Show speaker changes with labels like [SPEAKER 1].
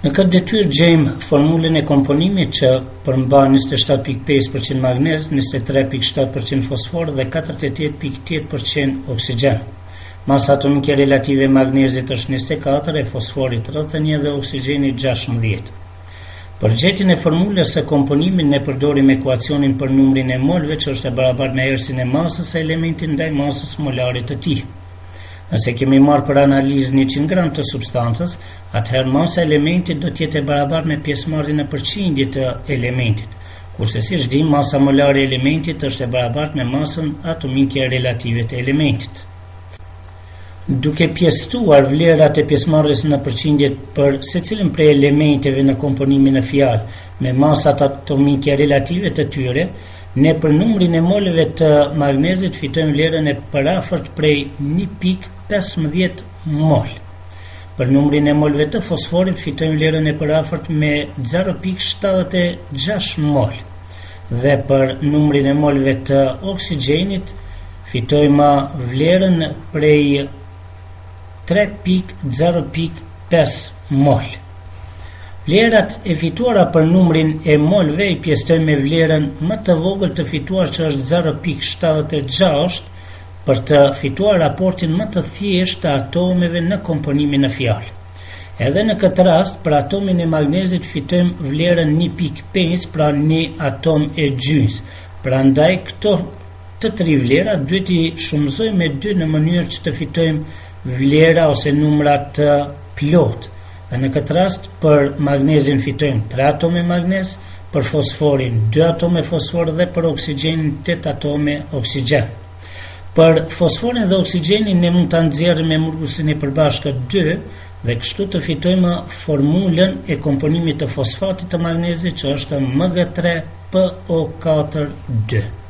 [SPEAKER 1] Në këtë detyrë gjejmë formulën e komponimit që përmban 27.5% magnez, 23.7% fosfor dhe 48.8% oksigjen. Masa atomike relative e magnezit është 24, e fosforit 31 dhe oksigjenit 16. Për gjetjen e formulës së komponimit ne përdorim ekuacionin për numrin e molëve që është e barabartë me ersin e masës së elementit ndaj masës molare të tij. Nëse kemi marrë për analizë 100 gram të substancës, atëherë masa e elementit do të jetë e barabartë me pjesëmarrjen në përqindje të elementit. Kurse siç dim, masa molare e elementit është e barabartë me masën atomike relative të elementit. Duke pjesëtuar vlerat e pjesëmarrjes në përqindje për secilin prej elementeve në komponimin e fjalë me masat atomike relative të tyre, ne për numrin e molëve të magnezit fitojmë vlerën e parafort prej 1.15 mol. Për numrin e molëve të fosforit fitojmë vlerën e parafort me 0.76 mol. Dhe për numrin e molëve të oksigjenit fitojmë vlerën prej 3.0.5 mol. Vlerat e fituara për numrin e molëve i pjesëtojmë me vlerën më të vogël të fituar që është 0.76 për të fituar raportin më të thjeshtë të atomeve në komponimin e fjalë. Edhe në këtë rast, për atomin e magnezit fitojmë vlerën 1.5, pra 1 atom e gjys. Prandaj këto të tri vlera duhet i shumëzojmë me 2 në mënyrë që të fitojmë vlera ose numra të plotë. Dhe në këtë rast, për magnezin fitojmë 3 atome magnez, për fosforin 2 atome fosfor dhe për oksigjenin 8 atome oksigjen. Për fosforin dhe oksigjenin ne mund të nxjerrim me murgusin e përbashkët 2 dhe kështu të fitojmë formulën e komponimit të fosfatit të magnezit që është Mg3PO4 2.